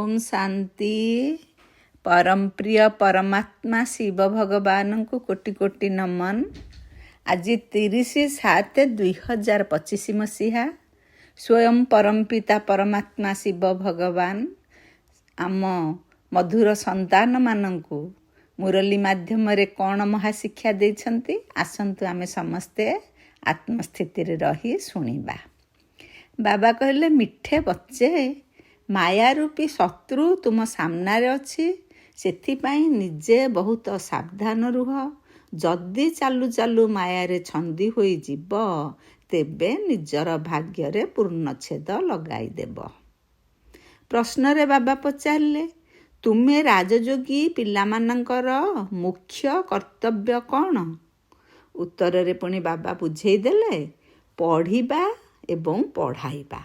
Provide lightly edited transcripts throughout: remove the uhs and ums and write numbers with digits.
ओम शांति। परम प्रिय परमात्मा शिव भगवान को कोटि कोटि नमन। आज 30/7/2025 मसीहा स्वयं परमपिता परमात्मा शिव भगवान आम मधुर संतान मानंकु मुरली माध्यम रे कौन महाशिक्षा देइछंती आसंतु आमे समस्ते आत्मस्थिति रे रही सुनिबा। बाबा कहले, मिठे बच्चे, माया रूपी शत्रु तुम सामनारे अच्छी, सेथिपाई निजे बहुत सावधान रुह। जदि चालू चालू मायारे छंदी होई जीव, तेबे निजर भाग्ୟରେ पूर्णछेद लगाई देब। प्रश्न रे बाबा पचारले, तुमे राजयोगी पिलामानंकर मुख्य कर्तव्य कौन? उत्तर रे पुणी बाबा बुझेई देले, पढ़िबा एवं पढ़ाइबा।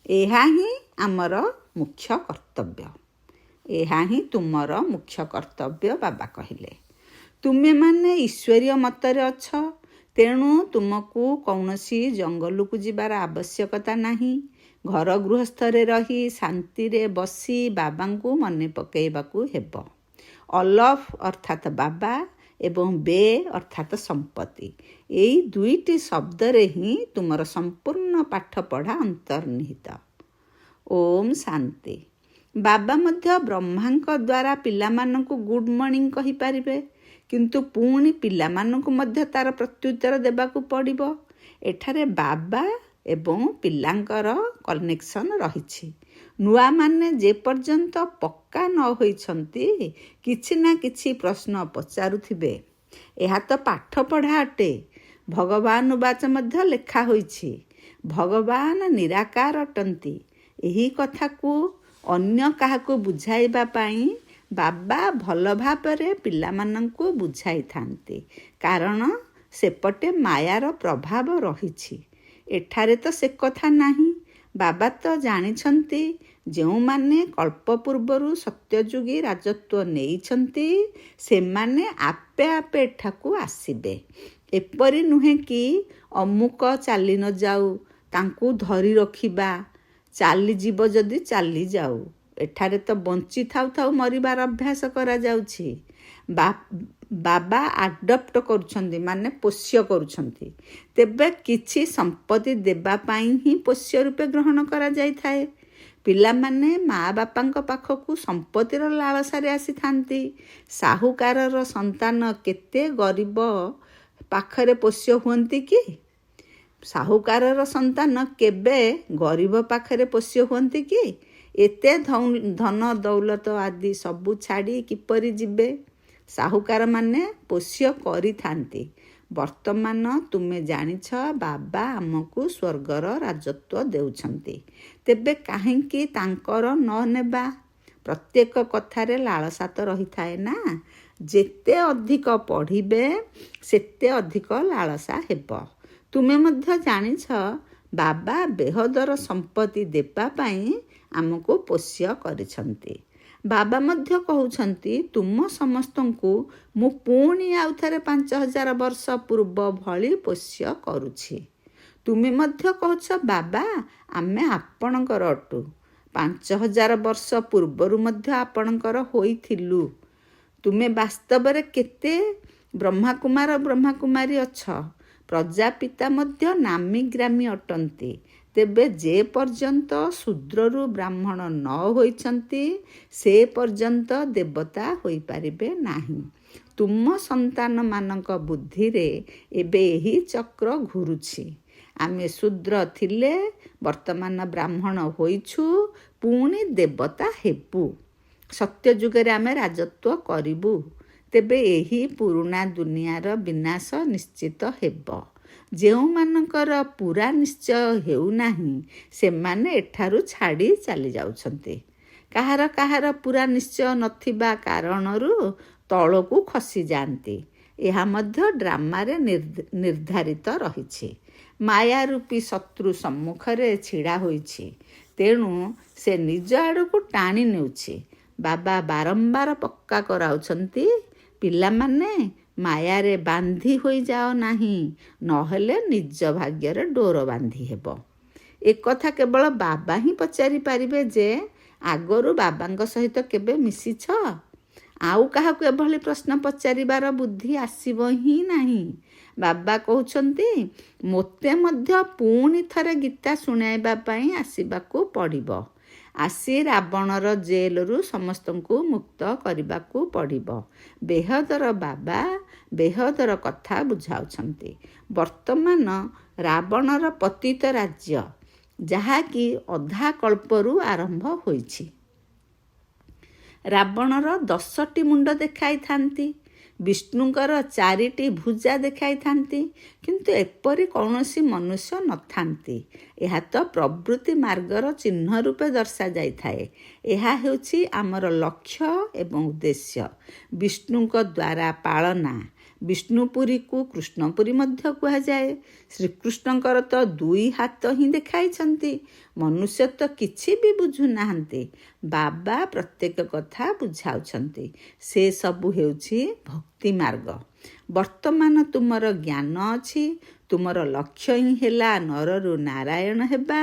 एहा ही आमर मुख्य कर्तव्य, एहा ही तुमर मुख्य कर्तव्य। बाबा कहिले, तुमे माने ईश्वरीय मतरे अछ, तेणु तुमको कौनसी जंगल को जीवार आवश्यकता नहीं। घर गृहस्थरे रही शांति रे बसी बाबा को मने पकेइबाकू हेब। अलफ अर्थात बाबा एवं बे अर्थात संपत्ति, एई दुईटी शब्द रे ही तुमर संपूर्ण पाठ पढ़ा अंतर्निहित। ओम शांति। बाबा मध्य ब्रह्मांक द्वारा पिलामानंकु गुड मॉर्निंग कहि पारिबे, किंतु पुणी पिलामानंकु मध्य तार प्रत्युत्तर देबाकू पड़िबो। एठारे बाबा एवं पिलांकर कनेक्शन रहिछि। नुआ माने जे पर्यंत पक्का न होइछंती किछि ना किछि प्रश्न पचारुथिबे। एहा तो पाठ पढ़ा अटे। भगवान वाच मध्य लेखा होइछि, भगवान निराकार अटंती। एही कथा को अन्य काहाकू बुझाइबा पाई बाबा भल भाबरे पिलामानंकू बुझाई थांती, कारण सेपटे मायार प्रभाव रहिछि। एठारे तो से कथा नाही। बाबा तो जानिछंती, जो माने कल्प पूर्वरु सत्ययुगी राजत्व नेइछंती सेमाने आपे आपे एठाकू आसिबे। एपरि नुहे कि अमुक चाली न जाऊ तांकू धरी रखिबा, चाली जीव जदि चाली जाऊ। एठारे तो बंची थाउ थाउ मरिबार अभ्यास करा जाउछि। बाबा आडप्ट करुछंती, माने पोष्य करुछंती। तेबे किछि संपत्ति देबा पाई ही पोष्य रूपे ग्रहण करा जाई थाए। पिलामाने माँ बापांक पाखकू संपत्तिर लालसारे आसी थांती। साहुकारर संतान केते गरीब पाखरे पोष्य हुअंती कि? साहुकारर संतान केबे गरीब पाखरे पोष्य हुअंती कि? एते धन दौलत आदि सबू छाड़ी किपरि जिबे? साहुकार माने पोष्य करि थांती। वर्तमान तुमे जानिछ बाबा आमको स्वर्गर राजत्व देउछंती, तेबे काहेकि तांकर न नेबा? प्रत्येक कथारे लालसा तो रही थाए ना। जेते अधिक पढ़िबे सेते अधिक लालसा हेब। तुमे मध्य जानिछ बाबा बेहदर संपत्ति देबा पाई आमको पोष्य करिछंती। बाबा मध्य कहउछंती, तुम समस्तंकु मु पुणी आउ थरे 5000 वर्ष पूर्व भली पोष्य करुछि। तुमे मध्य कहउछ, बाबा आमे आपणकर अटु, 5000 वर्ष पूर्वरु मध्य आपणकर होइथिलु। तुमे वास्तवरे केते ब्रह्माकुमार ब्रह्माकुमारी अछ। प्रजापिता मध्य नामी ग्रामी अटंती। तेबे जे पर्यंत शूद्ररु ब्राह्मण न होइछंती से पर्यंत देवता होई पारिबे नाही। तुम संतान मानक बुद्धि रे एबे एही चक्र घुरुछि। आमे शूद्र थिले, वर्तमान ब्राह्मण होइछु, पुणी देवता हेबु। सत्य जुगरे आमे राजत्व करिबु। तेबे एही पुरुणा दुनियार विनाश निश्चित हेब। जेउ मानकर पूरा निश्चय हेउ नाही सेमाने एठारु छाड़ी चली जाउछंती। काहार काहार पूरा निश्चय नथिबा कारणरू तळकू खसी जांती। एहा मध्य ड्रामारे निर्धारित रहिछि। माया रूपी शत्रु सम्मुखरे छिड़ा होइछि, तेणु से निज आड़कू टाणी नेउछि। बाबा बारंबार पक्का कराउछंती, पिलामाने मायारे बांधी होई जाओ नाही, नहेले निज भाग्ୟରେ डोर बांधी हेब। एक कथा केवल बाबा ही पचारि पारिबे जे ଆଗରୁ ବାବାଙ୍କ ସହିତ କେବେ ମିଶିଛ? ଆଉ କାହାକୁ ଏଭଳି ପ୍ରଶ୍ନ ପଚାରିବାର ବୁଦ୍ଧି ଆସିବ ହିଁ ନାହିଁ। ବାବା କହୁଛନ୍ତି ମୋତେ ମଧ୍ୟ ପୁଣି ଥରେ ଗୀତା ଶୁଣାଇବା ପାଇଁ ଆସିବାକୁ ପଡ଼ିବ। ଆସି ରାବଣର ଜେଲରୁ ସମସ୍ତଙ୍କୁ ମୁକ୍ତ କରିବାକୁ ପଡ଼ିବ। ବେହଦର ବାବା ବେହଦର କଥା ବୁଝାଉଛନ୍ତି। ବର୍ତ୍ତମାନ ରାବଣର ପତିତ ରାଜ୍ୟ, ଯାହାକି ଅଧା କଳ୍ପରୁ ଆରମ୍ଭ ହୋଇଛି। ରାବଣର 10ଟି ମୁଣ୍ଡ ଦେଖାଇଥାନ୍ତି, ବିଷ୍ଣୁଙ୍କର 4ଟି ଭୁଜା ଦେଖାଇଥାନ୍ତି, କିନ୍ତୁ ଏପରି କୌଣସି ମନୁଷ୍ୟ ନଥାନ୍ତି। ଏହା ତ ପ୍ରବୃତ୍ତି ମାର୍ଗର ଚିହ୍ନ ରୂପେ ଦର୍ଶାଯାଇଥାଏ। ଏହା ହେଉଛି ଆମର ଲକ୍ଷ୍ୟ ଏବଂ ଉଦ୍ଦେଶ୍ୟ। ବିଷ୍ଣୁଙ୍କ ଦ୍ୱାରା ପାଳନା। ବିଷ୍ଣୁପୁରୀକୁ କୃଷ୍ଣପୁରୀ ମଧ୍ୟ କୁହାଯାଏ। ଶ୍ରୀକୃଷ୍ଣଙ୍କର ତ 2 ହାତ ହିଁ ଦେଖାଇଛନ୍ତି। ମନୁଷ୍ୟ ତ କିଛି ବି ବୁଝୁନାହାନ୍ତି। ବାବା ପ୍ରତ୍ୟେକ କଥା ବୁଝାଉଛନ୍ତି। ସେ ସବୁ ହେଉଛି ଭକ୍ତି ମାର୍ଗ। ବର୍ତ୍ତମାନ ତୁମର ଜ୍ଞାନ ଅଛି। ତୁମର ଲକ୍ଷ୍ୟ ହିଁ ହେଲା ନରରୁ ନାରାୟଣ ହେବା।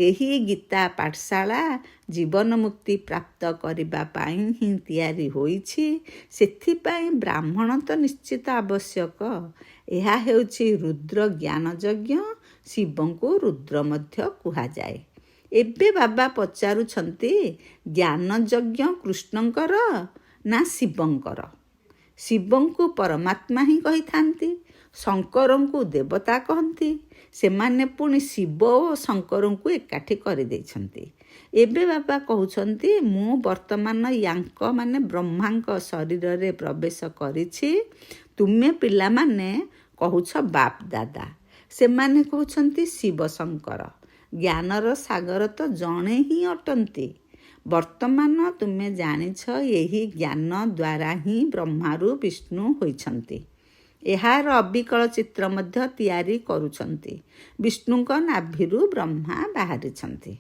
ଏହି ଗୀତା ପାଠଶାଳା ଜୀବନ ମୁକ୍ତି ପ୍ରାପ୍ତ କରିବା ପାଇଁ ହିଁ ତିଆରି ହୋଇଛି। ସେଥିପାଇଁ ବ୍ରାହ୍ମଣ ତ ନିଶ୍ଚିତ ଆବଶ୍ୟକ। ଏହା ହେଉଛି ରୁଦ୍ର ଜ୍ଞାନ ଯଜ୍ଞ। ଶିବଙ୍କୁ ରୁଦ୍ର ମଧ୍ୟ କୁହାଯାଏ। ଏବେ ବାବା ପଚାରୁଛନ୍ତି, ଜ୍ଞାନ ଯଜ୍ଞ କୃଷ୍ଣଙ୍କର ନା ଶିବଙ୍କର? ଶିବଙ୍କୁ ପରମାତ୍ମା ହିଁ କହିଥାନ୍ତି। ଶଙ୍କରଙ୍କୁ ଦେବତା କହନ୍ତି। ସେମାନେ ପୁଣି ଶିବ ଓ ଶଙ୍କରଙ୍କୁ ଏକାଠି କରିଦେଇଛନ୍ତି। ଏବେ ବାବା କହୁଛନ୍ତି, ମୁଁ ବର୍ତ୍ତମାନ ୟାଙ୍କ ମାନେ ବ୍ରହ୍ମାଙ୍କ ଶରୀରରେ ପ୍ରବେଶ କରିଛି। ତୁମେ ପିଲାମାନେ କହୁଛ ବାପ ଦାଦା, ସେମାନେ କହୁଛନ୍ତି ଶିବ ଶଙ୍କର। ଜ୍ଞାନର ସାଗର ତ ଜଣେ ହିଁ ଅଟନ୍ତି। ବର୍ତ୍ତମାନ ତୁମେ ଜାଣିଛ ଏହି ଜ୍ଞାନ ଦ୍ୱାରା ହିଁ ବ୍ରହ୍ମାରୁ ବିଷ୍ଣୁ ହୋଇଛନ୍ତି। ଏହାର ଅବିକଳ ଚିତ୍ର ମଧ୍ୟ ତିଆରି କରୁଛନ୍ତି। ବିଷ୍ଣୁଙ୍କ ନାଭିରୁ ବ୍ରହ୍ମା ବାହାରିଛନ୍ତି।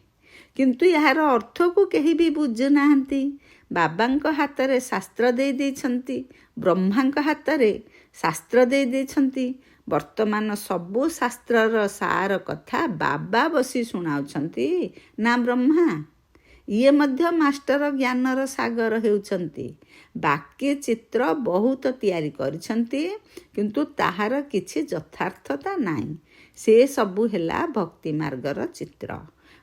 କିନ୍ତୁ ଏହାର ଅର୍ଥକୁ କେହି ବି ବୁଝୁନାହାନ୍ତି। ବାବାଙ୍କ ହାତରେ ଶାସ୍ତ୍ର ଦେଇଛନ୍ତି, ବ୍ରହ୍ମାଙ୍କ ହାତରେ ଶାସ୍ତ୍ର ଦେଇଛନ୍ତି। ବର୍ତ୍ତମାନ ସବୁ ଶାସ୍ତ୍ରର ସାର କଥା ବାବା ବସି ଶୁଣାଉଛନ୍ତି ନା ବ୍ରହ୍ମା? ଇଏ ମଧ୍ୟ ମାଷ୍ଟର ଜ୍ଞାନର ସାଗର ହେଉଛନ୍ତି। ବାକି ଚିତ୍ର ବହୁତ ତିଆରି କରିଛନ୍ତି, କିନ୍ତୁ ତାହାର କିଛି ଯଥାର୍ଥତା ନାହିଁ। ସେ ସବୁ ହେଲା ଭକ୍ତି ମାର୍ଗର ଚିତ୍ର।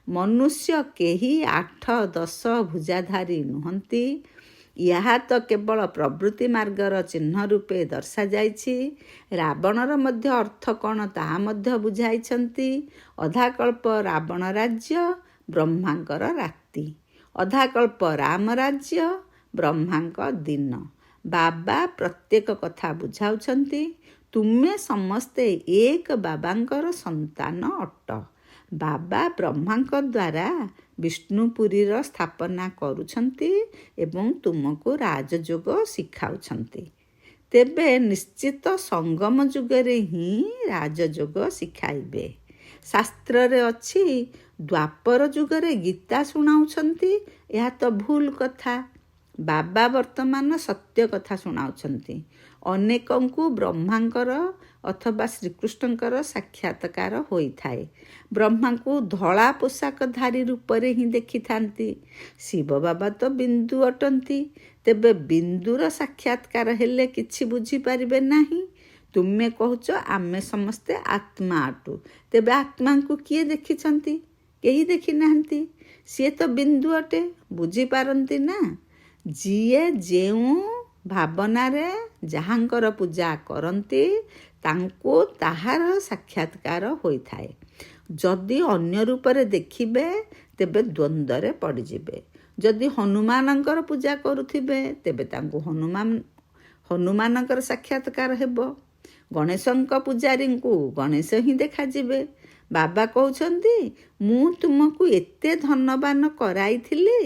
ମନୁଷ୍ୟ କେହି 8-10 ଭୁଜାଧାରୀ ନୁହନ୍ତି। ଏହା ତ କେବଳ ପ୍ରବୃତ୍ତି ମାର୍ଗର ଚିହ୍ନ ରୂପେ ଦର୍ଶାଯାଇଛି। ରାବଣର ମଧ୍ୟ ଅର୍ଥ କ'ଣ ତାହା ମଧ୍ୟ ବୁଝାଇଛନ୍ତି। ଅଧାକଳ୍ପ ରାବଣ ରାଜ୍ୟ, ବ୍ରହ୍ମାଙ୍କର ରାତି। ଅଧାକଳ୍ପ ରାମ ରାଜ୍ୟ, ବ୍ରହ୍ମାଙ୍କ ଦିନ। ବାବା ପ୍ରତ୍ୟେକ କଥା ବୁଝାଉଛନ୍ତି। ତୁମେ ସମସ୍ତେ ଏକ ବାବାଙ୍କର ସନ୍ତାନ ଅଟ। ବାବା ବ୍ରହ୍ମାଙ୍କ ଦ୍ୱାରା ବିଷ୍ଣୁପୁରୀର ସ୍ଥାପନା କରୁଛନ୍ତି ଏବଂ ତୁମକୁ ରାଜଯୋଗ ଶିଖାଉଛନ୍ତି। ତେବେ ନିଶ୍ଚିତ ସଙ୍ଗମ ଯୁଗରେ ହିଁ ରାଜଯୋଗ ଶିଖାଇବେ। ଶାସ୍ତ୍ରରେ ଅଛି ଦ୍ୱାପର ଯୁଗରେ ଗୀତା ଶୁଣାଉଛନ୍ତି। ଏହା ତ ଭୁଲ କଥା। ବାବା ବର୍ତ୍ତମାନ ସତ୍ୟ କଥା ଶୁଣାଉଛନ୍ତି। ଅନେକଙ୍କୁ ବ୍ରହ୍ମାଙ୍କର ଅଥବା ଶ୍ରୀକୃଷ୍ଣଙ୍କର ସାକ୍ଷାତକାର ହୋଇଥାଏ। ବ୍ରହ୍ମାଙ୍କୁ ଧଳା ପୋଷାକଧାରୀ ରୂପରେ ହିଁ ଦେଖିଥାନ୍ତି। ଶିବ ବାବା ତ ବିନ୍ଦୁ ଅଟନ୍ତି। ତେବେ ବିନ୍ଦୁର ସାକ୍ଷାତକାର ହେଲେ କିଛି ବୁଝିପାରିବେ ନାହିଁ। ତୁମେ କହୁଛ ଆମେ ସମସ୍ତେ ଆତ୍ମା ଅଟୁ। ତେବେ ଆତ୍ମାଙ୍କୁ କିଏ ଦେଖିଛନ୍ତି? କେହି ଦେଖିନାହାନ୍ତି। ସିଏ ତ ବିନ୍ଦୁ ଅଟେ। ବୁଝିପାରନ୍ତି ନା? ଯିଏ ଯେଉଁ ଭାବନାରେ ଯାହାଙ୍କର ପୂଜା କରନ୍ତି ତାଙ୍କୁ ତାହାର ସାକ୍ଷାତକାର ହୋଇଥାଏ। ଯଦି ଅନ୍ୟ ରୂପରେ ଦେଖିବେ ତେବେ ଦ୍ୱନ୍ଦ୍ୱରେ ପଡ଼ିଯିବେ। ଯଦି ହନୁମାନଙ୍କର ପୂଜା କରୁଥିବେ ତେବେ ତାଙ୍କୁ ହନୁମାନଙ୍କର ସାକ୍ଷାତକାର ହେବ। ଗଣେଶଙ୍କ ପୂଜାରୀଙ୍କୁ ଗଣେଶ ହିଁ ଦେଖାଯିବେ। ବାବା କହୁଛନ୍ତି, ମୁଁ ତୁମକୁ ଏତେ ଧନବାନ କରାଇଥିଲି।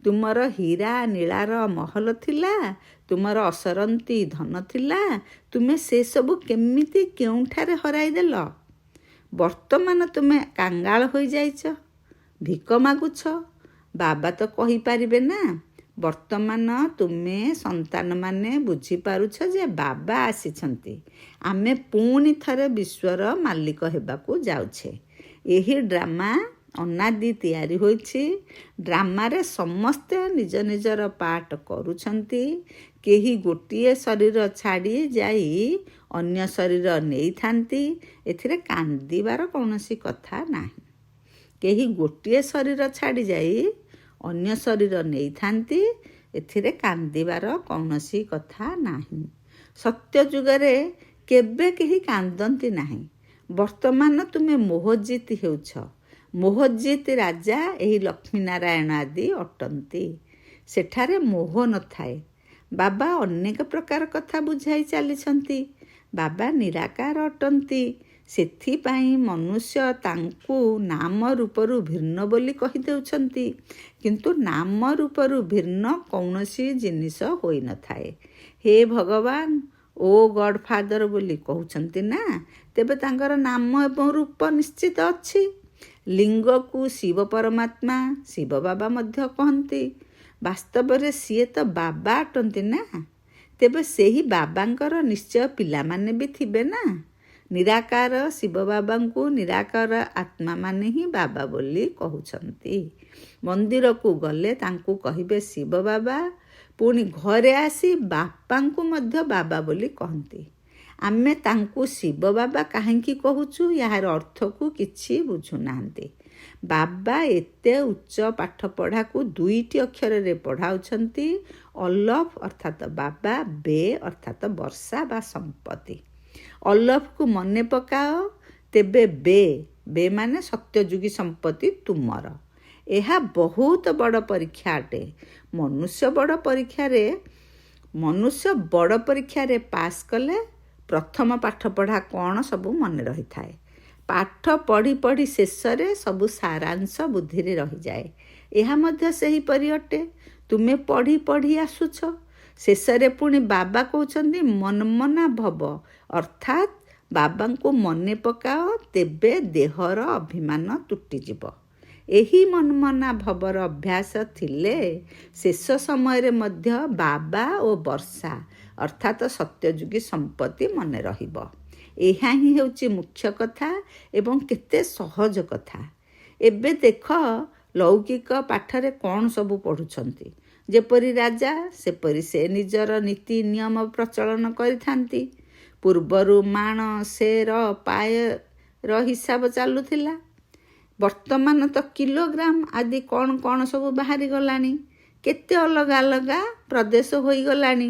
ତୁମର ହୀରା ନୀଳାର ମହଲ ଥିଲା, ତୁମର ଅସରନ୍ତି ଧନ ଥିଲା। ତୁମେ ସେସବୁ କେମିତି କେଉଁଠାରେ ହରାଇଦେଲ? ବର୍ତ୍ତମାନ ତୁମେ କାଙ୍ଗାଳ ହୋଇଯାଇଛ, ଭିକ ମାଗୁଛ। ବାବା ତ କହିପାରିବେ ନା। ବର୍ତ୍ତମାନ ତୁମେ ସନ୍ତାନମାନେ ବୁଝିପାରୁଛ ଯେ ବାବା ଆସିଛନ୍ତି। ଆମେ ପୁଣି ଥରେ ବିଶ୍ୱର ମାଲିକ ହେବାକୁ ଯାଉଛେ। ଏହି ଡ୍ରାମା ଅନାଦି ତିଆରି ହୋଇଛି। ଡ୍ରାମାରେ ସମସ୍ତେ ନିଜ ନିଜର ପାର୍ଟ କରୁଛନ୍ତି। କେହି ଗୋଟିଏ ଶରୀର ଛାଡ଼ି ଯାଇ ଅନ୍ୟ ଶରୀର ନେଇଥାନ୍ତି। ଏଥିରେ କାନ୍ଦିବାର କୌଣସି କଥା ନାହିଁ। କେହି ଗୋଟିଏ ଶରୀର ଛାଡ଼ି ଯାଇ ଅନ୍ୟ ଶରୀର ନେଇଥାନ୍ତି। ଏଥିରେ କାନ୍ଦିବାର କୌଣସି କଥା ନାହିଁ। ସତ୍ୟ ଯୁଗରେ କେବେ କେହି କାନ୍ଦନ୍ତି ନାହିଁ। ବର୍ତ୍ତମାନ ତୁମେ ମୋହଜିତ ହେଉଛ। ମୋହଜିତ ରାଜା ଏହି ଲକ୍ଷ୍ମୀନାରାୟଣ ଆଦି ଅଟନ୍ତି। ସେଠାରେ ମୋହ ନଥାଏ। ବାବା ଅନେକ ପ୍ରକାର କଥା ବୁଝାଇ ଚାଲିଛନ୍ତି। ବାବା ନିରାକାର ଅଟନ୍ତି। ସେଥିପାଇଁ ମନୁଷ୍ୟ ତାଙ୍କୁ ନାମ ରୂପରୁ ଭିନ୍ନ ବୋଲି କହିଦେଉଛନ୍ତି। କିନ୍ତୁ ନାମ ରୂପରୁ ଭିନ୍ନ କୌଣସି ଜିନିଷ ହୋଇନଥାଏ। ହେ ଭଗବାନ ଓ ଗଡ଼ଫାଦର ବୋଲି କହୁଛନ୍ତି ନା, ତେବେ ତାଙ୍କର ନାମ ଏବଂ ରୂପ ନିଶ୍ଚିତ ଅଛି। ଲିଙ୍ଗକୁ ଶିବ ପରମାତ୍ମା, ଶିବ ବାବା ମଧ୍ୟ କହନ୍ତି। ବାସ୍ତବରେ ସିଏ ତ ବାବା ଅଟନ୍ତି ନା। ତେବେ ସେହି ବାବାଙ୍କର ନିଶ୍ଚୟ ପିଲାମାନେ ବି ଥିବେ ନା। ନିରାକାର ଶିବ ବାବାଙ୍କୁ ନିରାକାର ଆତ୍ମାମାନେ ହିଁ ବାବା ବୋଲି କହୁଛନ୍ତି। ମନ୍ଦିରକୁ ଗଲେ ତାଙ୍କୁ କହିବେ ଶିବ ବାବା, ପୁଣି ଘରେ ଆସି ବାପାଙ୍କୁ ମଧ୍ୟ ବାବା ବୋଲି କହନ୍ତି। ଆମେ ତାଙ୍କୁ ଶିବ ବାବା କାହିଁକି କହୁଛୁ, ଏହାର ଅର୍ଥକୁ କିଛି ବୁଝୁନାହାନ୍ତି। ବାବା ଏତେ ଉଚ୍ଚ ପାଠ ପଢ଼ାକୁ 2ଟି ଅକ୍ଷରରେ ପଢ଼ାଉଛନ୍ତି। ଅଲଫ ଅର୍ଥାତ୍ ବାବା, ବେ ଅର୍ଥାତ୍ ବର୍ଷା ବା ସମ୍ପତ୍ତି। ଅଲଫକୁ ମନେ ପକାଅ, ତେବେ ବେ ମାନେ ସତ୍ୟଯୁଗୀ ସମ୍ପତ୍ତି ତୁମର। ଏହା ବହୁତ ବଡ଼ ପରୀକ୍ଷା ଅଟେ। ମନୁଷ୍ୟ ବଡ଼ ପରୀକ୍ଷାରେ ପାସ୍ କଲେ ପ୍ରଥମ ପାଠପଢ଼ା କ'ଣ ସବୁ ମନେ ରହିଥାଏ। ପାଠ ପଢ଼ି ପଢ଼ି ଶେଷରେ ସବୁ ସାରାଂଶ ବୁଦ୍ଧିରେ ରହିଯାଏ। ଏହା ମଧ୍ୟ ସେହିପରି ଅଟେ। ତୁମେ ପଢ଼ି ପଢ଼ି ଆସୁଛ। ଶେଷରେ ପୁଣି ବାବା କହୁଛନ୍ତି ମନ୍ମନା ଭବ, ଅର୍ଥାତ୍ ବାବାଙ୍କୁ ମନେ ପକାଅ, ତେବେ ଦେହର ଅଭିମାନ ତୁଟିଯିବ। ଏହି ମନ୍ମନା ଭବର ଅଭ୍ୟାସ ଥିଲେ ଶେଷ ସମୟରେ ମଧ୍ୟ ବାବା ଓ ବର୍ଷା ଅର୍ଥାତ୍ ସତ୍ୟଯୁଗୀ ସମ୍ପତ୍ତି ମନେ ରହିବ। ଏହା ହିଁ ହେଉଛି ମୁଖ୍ୟ କଥା ଏବଂ କେତେ ସହଜ କଥା। ଏବେ ଦେଖ ଲୌକିକ ପାଠରେ କ'ଣ ସବୁ ପଢ଼ୁଛନ୍ତି। ଯେପରି ରାଜା, ସେପରି ସେ ନିଜର ନୀତି ନିୟମ ପ୍ରଚଳନ କରିଥାନ୍ତି। ପୂର୍ବରୁ ମାଣ, ସେର, ପାଏର ହିସାବ ଚାଲୁଥିଲା। ବର୍ତ୍ତମାନ ତ କିଲୋଗ୍ରାମ ଆଦି କ'ଣ କ'ଣ ସବୁ ବାହାରିଗଲାଣି। କେତେ ଅଲଗା ଅଲଗା ପ୍ରଦେଶ ହୋଇଗଲାଣି।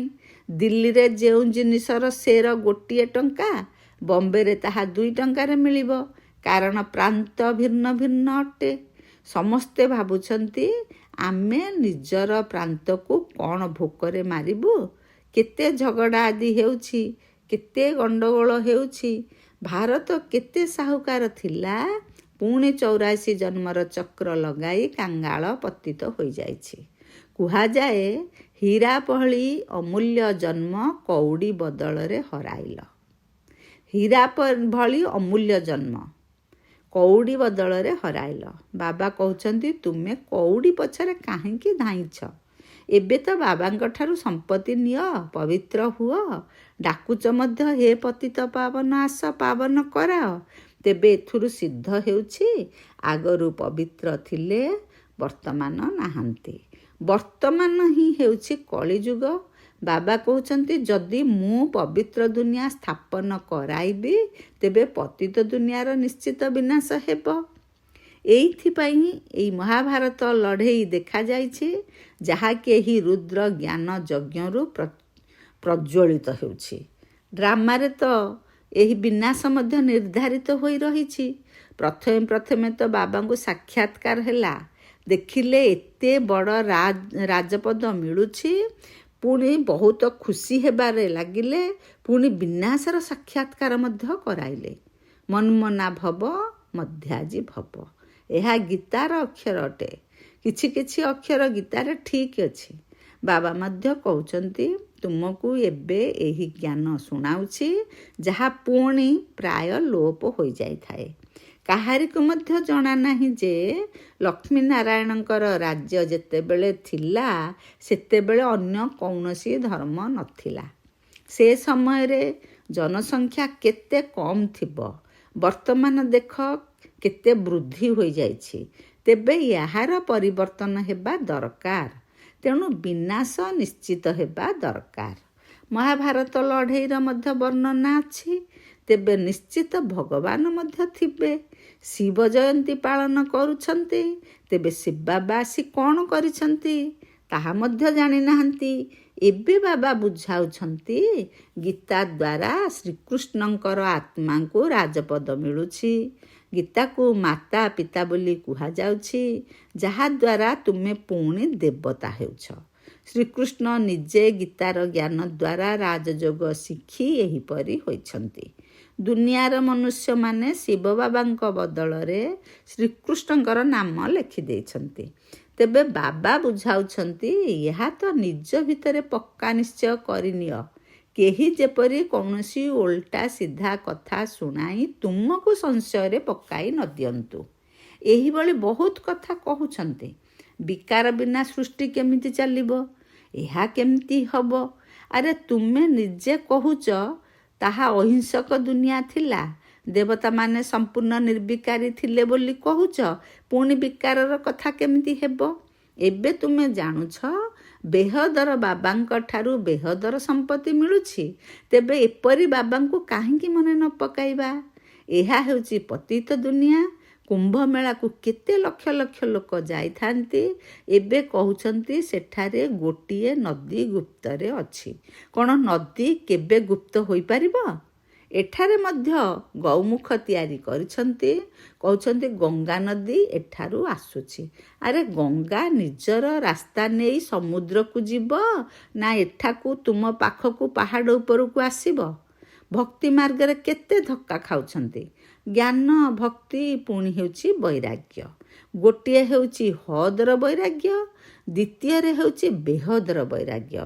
ଦିଲ୍ଲୀରେ ଯେଉଁ ଜିନିଷର ସେର 1 ଟଙ୍କା, ବମ୍ବେରେ ତାହା 2 ଟଙ୍କାରେ ମିଳିବ। କାରଣ ପ୍ରାନ୍ତ ଭିନ୍ନ ଭିନ୍ନ ଅଟେ। ସମସ୍ତେ ଭାବୁଛନ୍ତି ଆମେ ନିଜର ପ୍ରାନ୍ତକୁ କ'ଣ ଭୋକରେ ମାରିବୁ। କେତେ ଝଗଡ଼ା ଆଦି ହେଉଛି, କେତେ ଗଣ୍ଡଗୋଳ ହେଉଛି। ଭାରତ କେତେ ସାହୁକାର ଥିଲା, ପୁଣି 84 ଜନ୍ମର ଚକ୍ର ଲଗାଇ କାଙ୍ଗାଳ ପତିତ ହୋଇଯାଇଛି। କୁହାଯାଏ ହୀରା ଭଳି ଅମୂଲ୍ୟ ଜନ୍ମ କଉଡ଼ି ବଦଳରେ ହରାଇଲ। ହୀରା ଭଳି ଅମୂଲ୍ୟ ଜନ୍ମ କଉଡ଼ି ବଦଳରେ ହରାଇଲ। ବାବା କହୁଛନ୍ତି ତୁମେ କଉଡ଼ି ପଛରେ କାହିଁକି ଧାଇଁଛ। ଏବେ ତ ବାବାଙ୍କ ଠାରୁ ସମ୍ପତ୍ତି ନିଅ, ପବିତ୍ର ହୁଅ। ଡାକୁଛ ମଧ୍ୟ ହେ ପତିତ ପାବନ ଆସ, ପାବନ କରାଅ। ତେବେ ଏଥିରୁ ସିଦ୍ଧ ହେଉଛି ଆଗରୁ ପବିତ୍ର ଥିଲେ, ବର୍ତ୍ତମାନ ନାହାନ୍ତି। ବର୍ତ୍ତମାନ ହିଁ ହେଉଛି କଳିଯୁଗ। ବାବା କହୁଛନ୍ତି ଯଦି ମୁଁ ପବିତ୍ର ଦୁନିଆ ସ୍ଥାପନ କରାଇବି, ତେବେ ପତିତ ଦୁନିଆର ନିଶ୍ଚିତ ବିନାଶ ହେବ। ଏଇଥିପାଇଁ ଏହି ମହାଭାରତ ଲଢ଼େଇ ଦେଖାଯାଇଛି, ଯାହାକି ଏହି ରୁଦ୍ର ଜ୍ଞାନ ଯଜ୍ଞରୁ ପ୍ରଜ୍ୱଳିତ ହେଉଛି। ଡ୍ରାମାରେ ତ ଏହି ବିନାଶ ମଧ୍ୟ ନିର୍ଦ୍ଧାରିତ ହୋଇ ରହିଛି। ପ୍ରଥମେ ତ ବାବାଙ୍କୁ ସାକ୍ଷାତକାର ହେଲା। ଦେଖିଲେ ଏତେ ବଡ଼ ରାଜପଦ ମିଳୁଛି। ପୁଣି ବହୁତ ଖୁସି ହେବାରେ ଲାଗିଲେ। ପୁଣି ବିନାଶର ସାକ୍ଷାତକାର ମଧ୍ୟ କରାଇଲେ। ମନ୍ମନା ଭବ ମଧ୍ୟାଜି ଭବ, ଏହା ଗୀତାର ଅକ୍ଷର ଅଟେ। କିଛି କିଛି ଅକ୍ଷର ଗୀତାରେ ଠିକ୍ ଅଛି। ବାବା ମଧ୍ୟ କହୁଛନ୍ତି ତୁମକୁ ଏବେ ଏହି ଜ୍ଞାନ ଶୁଣାଉଛି, ଯାହା ପୁଣି ପ୍ରାୟ ଲୋପ ହୋଇଯାଇଥାଏ। କାହାରିକୁ ମଧ୍ୟ ଜଣା ନାହିଁ ଯେ ଲକ୍ଷ୍ମୀନାରାୟଣଙ୍କର ରାଜ୍ୟ ଯେତେବେଳେ ଥିଲା, ସେତେବେଳେ ଅନ୍ୟ କୌଣସି ଧର୍ମ ନଥିଲା। ସେ ସମୟରେ ଜନସଂଖ୍ୟା କେତେ କମ୍ ଥିବ। ବର୍ତ୍ତମାନ ଦେଖ କେତେ ବୃଦ୍ଧି ହୋଇଯାଇଛି। ତେବେ ଏହାର ପରିବର୍ତ୍ତନ ହେବା ଦରକାର। ତେଣୁ ବିନାଶ ନିଶ୍ଚିତ ହେବା ଦରକାର। ମହାଭାରତ ଲଢ଼େଇର ମଧ୍ୟ ବର୍ଣ୍ଣନା ଅଛି। ତେବେ ନିଶ୍ଚିତ ଭଗବାନ ମଧ୍ୟ ଥିବେ। ଶିବ ଜୟନ୍ତୀ ପାଳନ କରୁଛନ୍ତି। ତେବେ ଶିବ ବାବା ଆସି କ'ଣ କରିଛନ୍ତି ତାହା ମଧ୍ୟ ଜାଣିନାହାନ୍ତି। ଏବେ ବାବା ବୁଝାଉଛନ୍ତି ଗୀତା ଦ୍ୱାରା ଶ୍ରୀକୃଷ୍ଣଙ୍କର ଆତ୍ମାଙ୍କୁ ରାଜପଦ ମିଳୁଛି। ଗୀତାକୁ ମାତା ପିତା ବୋଲି କୁହାଯାଉଛି, ଯାହାଦ୍ୱାରା ତୁମେ ପୁଣି ଦେବତା ହେଉଛ। ଶ୍ରୀକୃଷ୍ଣ ନିଜେ ଗୀତାର ଜ୍ଞାନ ଦ୍ୱାରା ରାଜଯୋଗ ଶିଖି ଏହିପରି ହୋଇଛନ୍ତି। ଦୁନିଆର ମନୁଷ୍ୟମାନେ ଶିବ ବାବାଙ୍କ ବଦଳରେ ଶ୍ରୀକୃଷ୍ଣଙ୍କର ନାମ ଲେଖିଦେଇଛନ୍ତି। ତେବେ ବାବା ବୁଝାଉଛନ୍ତି, ଏହା ତ ନିଜ ଭିତରେ ପକ୍କା ନିଶ୍ଚୟ କରିନିଅ। କେହି ଯେପରି କୌଣସି ଓଲଟା ସିଧା କଥା ଶୁଣାଇ ତୁମକୁ ସଂଶୟରେ ପକାଇ ନ ଦିଅନ୍ତୁ। ଏହିଭଳି ବହୁତ କଥା କହୁଛନ୍ତି। ବିକାର ବିନା ସୃଷ୍ଟି କେମିତି ଚାଲିବ? ଏହା କେମିତି ହେବ? ଆରେ ତୁମେ ନିଜେ କହୁଛ ତାହା ଅହିଂସକ ଦୁନିଆ ଥିଲା। ଦେବତାମାନେ ସମ୍ପୂର୍ଣ୍ଣ ନିର୍ବିକାରୀ ଥିଲେ ବୋଲି କହୁଛ। ପୁଣି ବିକାରର କଥା କେମିତି ହେବ? ଏବେ ତୁମେ ଜାଣୁଛ ବେହଦର ବାବାଙ୍କ ଠାରୁ ବେହଦର ସମ୍ପତ୍ତି ମିଳୁଛି। ତେବେ ଏପରି ବାବାଙ୍କୁ କାହିଁକି ମନେ ନ ପକାଇବା? ଏହା ହେଉଛି ପତିତ ଦୁନିଆ। କୁମ୍ଭ ମେଳାକୁ କେତେ ଲକ୍ଷ ଲକ୍ଷ ଲୋକ ଯାଇଥାନ୍ତି। ଏବେ କହୁଛନ୍ତି ସେଠାରେ ଗୋଟିଏ ନଦୀ ଗୁପ୍ତରେ ଅଛି। କ'ଣ ନଦୀ କେବେ ଗୁପ୍ତ ହୋଇପାରିବ? ଏଠାରେ ମଧ୍ୟ ଗୌମୁଖ ତିଆରି କରିଛନ୍ତି। କହୁଛନ୍ତି ଗଙ୍ଗା ନଦୀ ଏଠାରୁ ଆସୁଛି। ଆରେ ଗଙ୍ଗା ନିଜର ରାସ୍ତା ନେଇ ସମୁଦ୍ରକୁ ଯିବ ନା ଏଠାକୁ ତୁମ ପାଖକୁ ପାହାଡ଼ ଉପରକୁ ଆସିବ? ଭକ୍ତି ମାର୍ଗରେ କେତେ ଧକ୍କା ଖାଉଛନ୍ତି। ଜ୍ଞାନ ଭକ୍ତି ପୁଣି ହେଉଛି ବୈରାଗ୍ୟ। ଗୋଟିଏ ହେଉଛି ହଦର ବୈରାଗ୍ୟ, ଦ୍ୱିତୀୟରେ ହେଉଛି ବେହଦର ବୈରାଗ୍ୟ।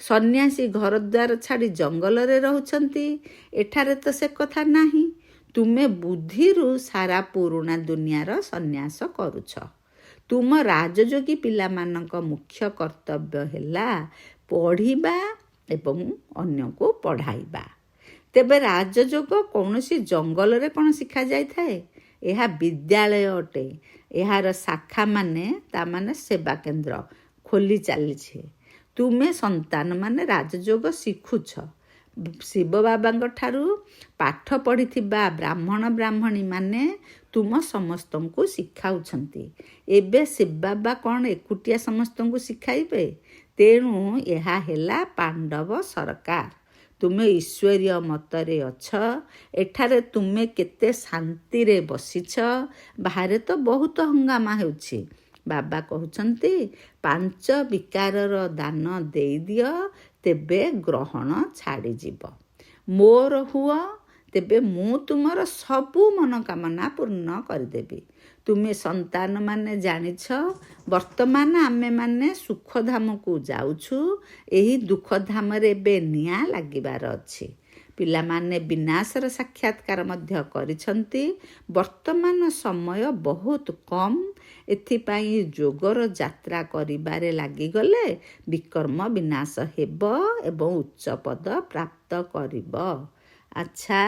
ସନ୍ନ୍ୟାସୀ ଘରଦ୍ୱାର ଛାଡ଼ି ଜଙ୍ଗଲରେ ରହୁଛନ୍ତି। ଏଠାରେ ତ ସେ କଥା ନାହିଁ। ତୁମେ ବୁଦ୍ଧିରୁ ସାରା ପୁରୁଣା ଦୁନିଆର ସନ୍ନ୍ୟାସ କରୁଛ। ତୁମ ରାଜଯୋଗୀ ପିଲାମାନଙ୍କ ମୁଖ୍ୟ କର୍ତ୍ତବ୍ୟ ହେଲା ପଢ଼ିବା ଏବଂ ଅନ୍ୟକୁ ପଢ଼ାଇବା। ତେବେ ରାଜଯୋଗ କୌଣସି ଜଙ୍ଗଲରେ କ'ଣ ଶିଖାଯାଇଥାଏ? ଏହା ବିଦ୍ୟାଳୟ ଅଟେ। ଏହାର ଶାଖାମାନେ ତାମାନେ ସେବା କେନ୍ଦ୍ର ଖୋଲି ଚାଲିଛି। ତୁମେ ସନ୍ତାନମାନେ ରାଜଯୋଗ ଶିଖୁଛ। ଶିବ ବାବାଙ୍କ ଠାରୁ ପାଠ ପଢ଼ିଥିବା ବ୍ରାହ୍ମଣ ବ୍ରାହ୍ମଣୀମାନେ ତୁମ ସମସ୍ତଙ୍କୁ ଶିଖାଉଛନ୍ତି। ଏବେ ଶିବ ବାବା କ'ଣ ଏକୁଟିଆ ସମସ୍ତଙ୍କୁ ଶିଖାଇବେ? ତେଣୁ ଏହା ହେଲା ପାଣ୍ଡବ ସରକାର। ତୁମେ ଈଶ୍ୱରୀୟ ମତରେ ଅଛ। ଏଠାରେ ତୁମେ କେତେ ଶାନ୍ତିରେ ବସିଛ। ବାହାରେ ତ ବହୁତ ହଙ୍ଗାମା ହେଉଛି। ବାବା କହୁଛନ୍ତି 5 ବିକାରର ଦାନ ଦେଇଦିଅ, ତେବେ ଗ୍ରହଣ ଛାଡ଼ିଯିବ। ମୋର ହୁଅ, ତେବେ ମୁଁ ତୁମର ସବୁ ମନୋକାମନା ପୂର୍ଣ୍ଣ କରିଦେବି। ତୁମେ ସନ୍ତାନମାନେ ଜାଣିଛ ବର୍ତ୍ତମାନ ଆମେମାନେ ସୁଖଧାମକୁ ଯାଉଛୁ। ଏହି ଦୁଃଖଧାମରେ ଏବେ ନିଆଁ ଲାଗିବାର ଅଛି। ପିଲାମାନେ ବିନାଶର ସାକ୍ଷାତକାର ମଧ୍ୟ କରିଛନ୍ତି। ବର୍ତ୍ତମାନ ସମୟ ବହୁତ କମ୍। ଏଥିପାଇଁ ଯୋଗର ଯାତ୍ରା କରିବାରେ ଲାଗିଗଲେ ବିକର୍ମ ବିନାଶ ହେବ ଏବଂ ଉଚ୍ଚପଦ ପ୍ରାପ୍ତ କରିବ। ଆଚ୍ଛା,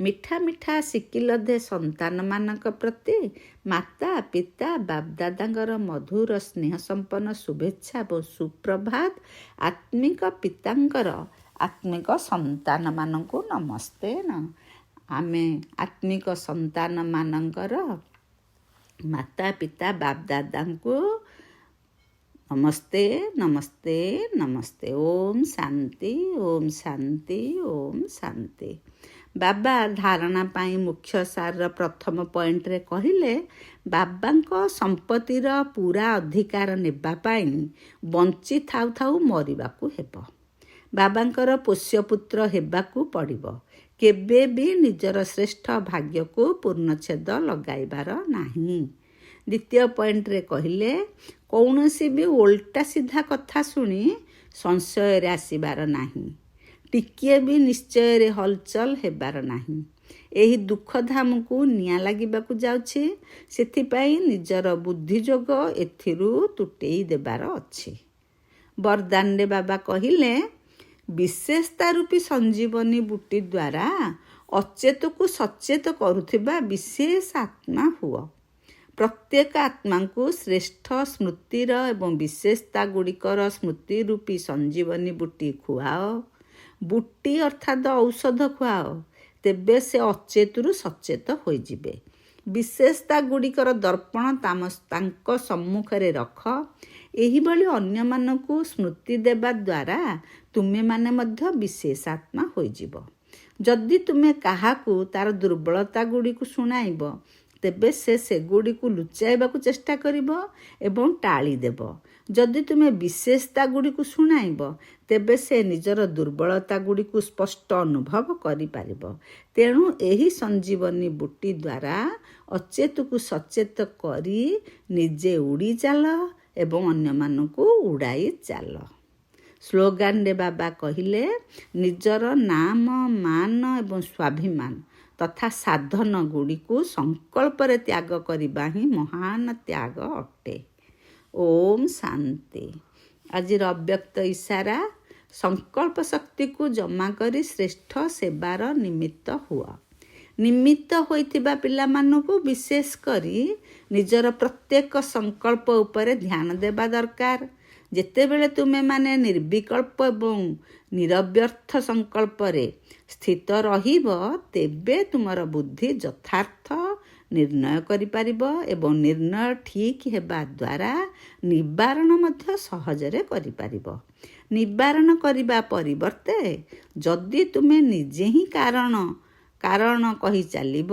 ମିଠା ମିଠା ଶିକିଲଧେ ସନ୍ତାନମାନଙ୍କ ପ୍ରତି ମାତା ପିତା ବାପଦାଦାଙ୍କର ମଧୁର ସ୍ନେହ ସମ୍ପନ୍ନ ଶୁଭେଚ୍ଛା ଏବଂ ସୁପ୍ରଭାତ। ଆତ୍ମିକ ପିତାଙ୍କର ଆତ୍ମିକ ସନ୍ତାନମାନଙ୍କୁ ନମସ୍ତେ। ଆମେ ଆତ୍ମିକ ସନ୍ତାନମାନଙ୍କର ମାତା ପିତା ବାପଦାଦାଙ୍କୁ ନମସ୍ତେ ନମସ୍ତେ ନମସ୍ତେ। ଓମ୍ ଶାନ୍ତି, ଓମ୍ ଶାନ୍ତି, ଓମ୍ ଶାନ୍ତି। ବାବା ଧାରଣା ପାଇଁ ମୁଖ୍ୟ ସାରର ପ୍ରଥମ ପଏଣ୍ଟରେ କହିଲେ, ବାବାଙ୍କ ସମ୍ପତ୍ତିର ପୁରା ଅଧିକାର ନେବା ପାଇଁ ବଞ୍ଚି ଥାଉ ଥାଉ ମରିବାକୁ ହେବ। ବାବାଙ୍କର ପୋଷ୍ୟପୁତ୍ର ହେବାକୁ ପଡ଼ିବ। କେବେ ବି ନିଜର ଶ୍ରେଷ୍ଠ ଭାଗ୍ୟକୁ ପୂର୍ଣ୍ଣଚ୍ଛେଦ ଲଗାଇବାର ନାହିଁ। ଦ୍ୱିତୀୟ ପଏଣ୍ଟରେ କହିଲେ, କୌଣସି ବି ଓଲଟା ସିଧା କଥା ଶୁଣି ସଂଶୟରେ ଆସିବାର ନାହିଁ। ଟିକିଏ ବି ନିଶ୍ଚୟରେ ହଲଚଲ ହେବାର ନାହିଁ। ଏହି ଦୁଃଖଧାମକୁ ନିଆଁ ଲାଗିବାକୁ ଯାଉଛି। ସେଥିପାଇଁ ନିଜର ବୁଦ୍ଧିଯୋଗ ଏଥିରୁ ତୁଟେଇ ଦେବାର ଅଛି। ବରଦାନରେ ବାବା କହିଲେ, ବିଶେଷତା ରୂପୀ ସଞ୍ଜୀବନୀ ବୁଟି ଦ୍ୱାରା ଅଚେତକୁ ସଚେତ କରୁଥିବା ବିଶେଷ ଆତ୍ମା ହୁଅ। ପ୍ରତ୍ୟେକ ଆତ୍ମାଙ୍କୁ ଶ୍ରେଷ୍ଠ ସ୍ମୃତିର ଏବଂ ବିଶେଷତା ଗୁଡ଼ିକର ସ୍ମୃତି ରୂପୀ ସଞ୍ଜୀବନୀ ବୁଟି ଖୁଆଅ। ବୁଟି ଅର୍ଥାତ୍ ଔଷଧ ଖୁଆଅ, ତେବେ ସେ ଅଚେତରୁ ସଚେତ ହୋଇଯିବେ। ବିଶେଷତା ଗୁଡ଼ିକର ଦର୍ପଣ ତାଙ୍କ ସମ୍ମୁଖରେ ରଖ। ଏହିଭଳି ଅନ୍ୟମାନଙ୍କୁ ସ୍ମୃତି ଦେବା ଦ୍ୱାରା ତୁମେମାନେ ମଧ୍ୟ ବିଶେଷ ଆତ୍ମା ହୋଇଯିବ। ଯଦି ତୁମେ କାହାକୁ ତାର ଦୁର୍ବଳତା ଗୁଡ଼ିକୁ ଶୁଣାଇବ, ତେବେ ସେ ସେଗୁଡ଼ିକୁ ଲୁଚାଇବାକୁ ଚେଷ୍ଟା କରିବ ଏବଂ ଟାଳିଦେବ। ଯଦି ତୁମେ ବିଶେଷତା ଗୁଡ଼ିକୁ ଶୁଣାଇବ, ତେବେ ସେ ନିଜର ଦୁର୍ବଳତା ଗୁଡ଼ିକୁ ସ୍ପଷ୍ଟ ଅନୁଭବ କରିପାରିବ। ତେଣୁ ଏହି ସଞ୍ଜୀବନୀ ବୁଟି ଦ୍ୱାରା ଅଚେତକୁ ସଚେତ କରି ନିଜେ ଉଡ଼ି ଚାଲ ଏବଂ ଅନ୍ୟମାନଙ୍କୁ ଉଡ଼ାଇ ଚାଲ। ସ୍ଲୋଗାନରେ ବାବା କହିଲେ, ନିଜର ନାମ, ମାନ ଏବଂ ସ୍ୱାଭିମାନ ତଥା ସାଧନ ଗୁଡ଼ିକୁ ସଂକଳ୍ପରେ ତ୍ୟାଗ କରିବା ହିଁ ମହାନ ତ୍ୟାଗ ଅଟେ। ଓମ୍ ଶାନ୍ତି। ଆଜିର ଅବ୍ୟକ୍ତ ଇଶାରା, ସଂକଳ୍ପ ଶକ୍ତିକୁ ଜମା କରି ଶ୍ରେଷ୍ଠ ସେବାର ନିମିତ୍ତ ହୁଅ। ନିମିତ୍ତ ହୋଇଥିବା ପିଲାମାନଙ୍କୁ ବିଶେଷ କରି ନିଜର ପ୍ରତ୍ୟେକ ସଂକଳ୍ପ ଉପରେ ଧ୍ୟାନ ଦେବା ଦରକାର। ଯେତେବେଳେ ତୁମେମାନେ ନିର୍ବିକଳ୍ପ ଏବଂ ନିରବ୍ୟର୍ଥ ସଂକଳ୍ପରେ ସ୍ଥିତ ରହିବ, ତେବେ ତୁମର ବୁଦ୍ଧି ଯଥାର୍ଥ ନିର୍ଣ୍ଣୟ କରିପାରିବ ଏବଂ ନିର୍ଣ୍ଣୟ ଠିକ୍ ହେବା ଦ୍ୱାରା ନିବାରଣ ମଧ୍ୟ ସହଜରେ କରିପାରିବ। ନିବାରଣ କରିବା ପରିବର୍ତ୍ତେ ଯଦି ତୁମେ ନିଜେ ହିଁ କାରଣ କହି ଚାଲିବ,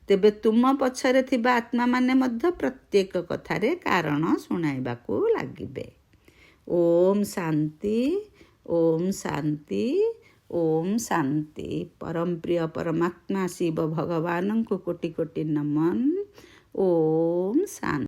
ତେବେ ତୁମ ପଛରେ ଥିବା ଆତ୍ମାମାନେ ମଧ୍ୟ ପ୍ରତ୍ୟେକ କଥାରେ କାରଣ ଶୁଣାଇବାକୁ ଲାଗିବେ। ଓମ୍ ଶାନ୍ତି, ଓମ୍ ଶାନ୍ତି, ଓମ୍ ଶାନ୍ତି। ପରମ ପ୍ରିୟ ପରମାତ୍ମା ଶିବ ଭଗବାନଙ୍କୁ କୋଟି କୋଟି ନମନ। ଓମ୍ ଶାନ୍ତି।